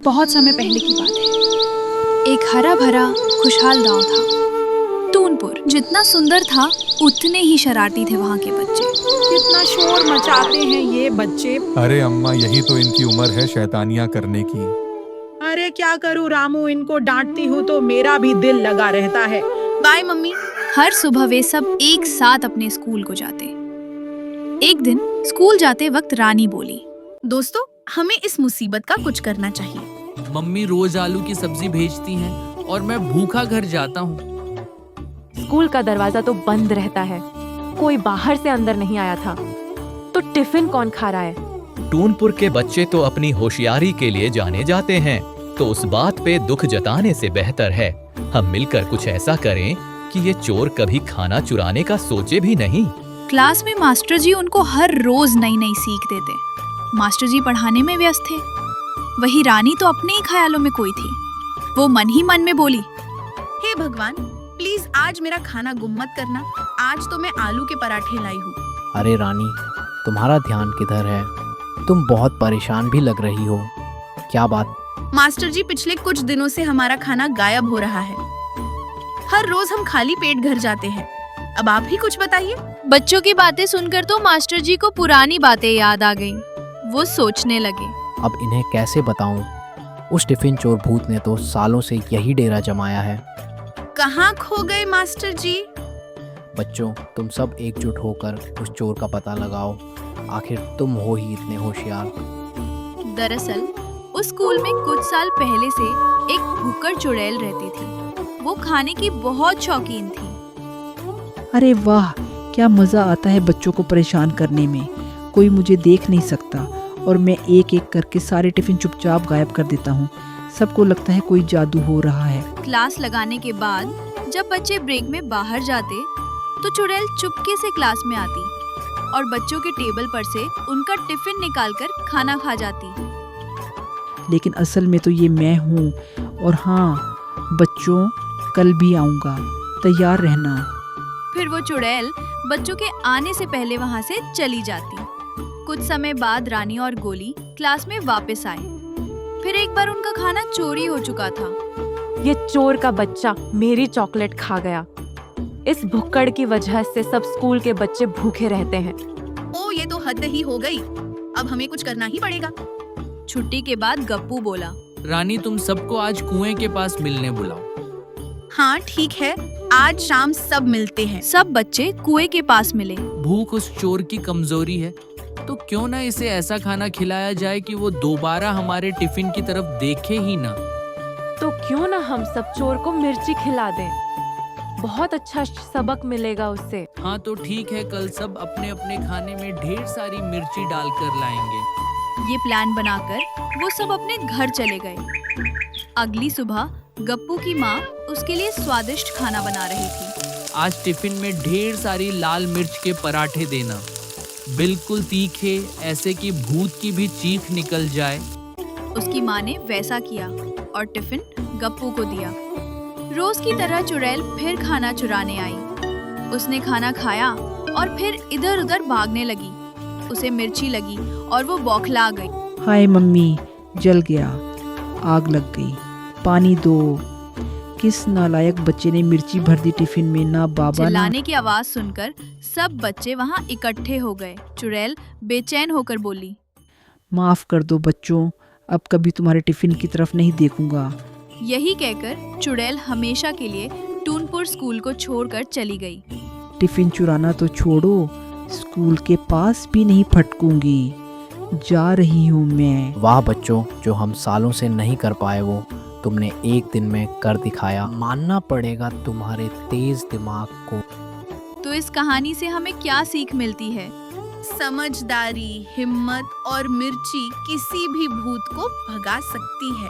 बहुत समय पहले की बात है। एक हरा भरा खुशहाल गांव था, टूनपुर। जितना सुंदर था उतने ही शरारती थे वहाँ के बच्चे। कितना शोर मचाते हैं ये बच्चे। अरे अम्मा, यही तो इनकी उम्र है शैतानियां करने की। अरे क्या करूं रामू, इनको डांटती हूँ तो मेरा भी दिल लगा रहता है। Bye mummy. हर सुबह वे सब एक साथ अपने स्कूल को जाते। एक दिन स्कूल जाते वक्त रानी बोली, दोस्तों, हमें इस मुसीबत का कुछ करना चाहिए। मम्मी रोज आलू की सब्जी भेजती हैं और मैं भूखा घर जाता हूँ। स्कूल का दरवाजा तो बंद रहता है, कोई बाहर से अंदर नहीं आया था, तो टिफिन कौन खा रहा है? टूनपुर के बच्चे तो अपनी होशियारी के लिए जाने जाते हैं, तो उस बात पे दुख जताने से बेहतर है हम मिलकर कुछ ऐसा करें कि ये चोर कभी खाना चुराने का सोचे भी नहीं। क्लास में मास्टर जी उनको हर रोज नई नई सीख देते। मास्टर जी पढ़ाने में व्यस्त थे, वही रानी तो अपने ही ख्यालों में कोई थी। वो मन ही मन में बोली, हे भगवान, प्लीज आज मेरा खाना गुम मत करना। आज तो मैं आलू के पराठे लाई हूँ। अरे रानी, तुम्हारा ध्यान किधर है? तुम बहुत परेशान भी लग रही हो। क्या बात? मास्टर जी, पिछले कुछ दिनों से हमारा खाना गायब हो रहा है। हर रोज हम खाली पेट घर जाते हैं। अब आप ही कुछ बताइए। बच्चों की बातें सुनकर तो मास्टर जी को पुरानी बातें याद आ गईं। वो सोचने लगे, अब इन्हें कैसे बताऊं? उस टिफिन चोर भूत ने तो सालों से यही डेरा जमाया है। कहाँ खो गए मास्टर जी? बच्चों, तुम सब एकजुट होकर उस चोर का पता लगाओ। आखिर तुम हो ही इतने होशियार। दरअसल उस स्कूल में कुछ साल पहले से एक भुक्कड़ चुड़ैल रहती थी। वो खाने की बहुत शौकीन थी। अरे वाह, क्या मजा आता है बच्चों को परेशान करने में। कोई मुझे देख नहीं सकता और मैं एक एक करके सारे टिफिन चुपचाप गायब कर देता हूँ। सबको लगता है कोई जादू हो रहा है। क्लास लगाने के बाद जब बच्चे ब्रेक में बाहर जाते तो चुड़ैल चुपके से क्लास में आती और बच्चों के टेबल पर से उनका टिफिन निकालकर खाना खा जाती। लेकिन असल में तो ये मैं हूँ। और हाँ बच्चों, कल भी आऊँगा, तैयार रहना। फिर वो चुड़ैल बच्चों के आने से पहले वहाँ से चली जाती। कुछ समय बाद रानी और गोली क्लास में वापस आए। फिर एक बार उनका खाना चोरी हो चुका था। ये चोर का बच्चा मेरी चॉकलेट खा गया। इस भुक्कड़ की वजह से सब स्कूल के बच्चे भूखे रहते हैं। ओ, ये तो हद ही हो गई। अब हमें कुछ करना ही पड़ेगा। छुट्टी के बाद गप्पू बोला, रानी, तुम सबको आज कुएं के पास मिलने बुलाओ। हाँ ठीक है, आज शाम सब मिलते हैं। सब बच्चे कुएं के पास मिले। भूख उस चोर की कमजोरी है, तो क्यों ना इसे ऐसा खाना खिलाया जाए कि वो दोबारा हमारे टिफिन की तरफ देखे ही ना। तो क्यों ना हम सब चोर को मिर्ची खिला दें? बहुत अच्छा सबक मिलेगा उससे। हाँ तो ठीक है, कल सब अपने अपने खाने में ढेर सारी मिर्ची डालकर लाएंगे। ये प्लान बनाकर वो सब अपने घर चले गए। अगली सुबह गप्पू की माँ उसके लिए स्वादिष्ट खाना बना रही थी। आज टिफिन में ढेर सारी लाल मिर्च के पराठे देना, बिल्कुल तीखे, ऐसे कि भूत की भी चीख निकल जाए। उसकी माँ ने वैसा किया और टिफिन गप्पू को दिया। रोज की तरह चुड़ैल फिर खाना चुराने आई। उसने खाना खाया और फिर इधर उधर भागने लगी। उसे मिर्ची लगी और वो बौखला गई। हाय मम्मी, जल गया, आग लग गई, पानी दो। किस नालायक बच्चे ने मिर्ची भर दी टिफिन में? ना बाबा ना। चिल्लाने की आवाज सुनकर सब बच्चे वहाँ इकट्ठे हो गए। चुड़ैल बेचैन होकर बोली, माफ कर दो बच्चों, अब कभी तुम्हारे टिफिन की तरफ नहीं देखूंगा। यही कहकर चुड़ैल हमेशा के लिए टूनपुर स्कूल को छोड़कर चली गई। टिफिन चुराना तो छोड़ो, स्कूल के पास भी नहीं फटकूंगी। जा रही हूँ मैं। वाह बच्चों, जो हम सालों से नहीं कर पाए वो तुमने एक दिन में कर दिखाया। मानना पड़ेगा तुम्हारे तेज दिमाग को। तो इस कहानी से हमें क्या सीख मिलती है? समझदारी, हिम्मत और मिर्ची किसी भी भूत को भगा सकती है।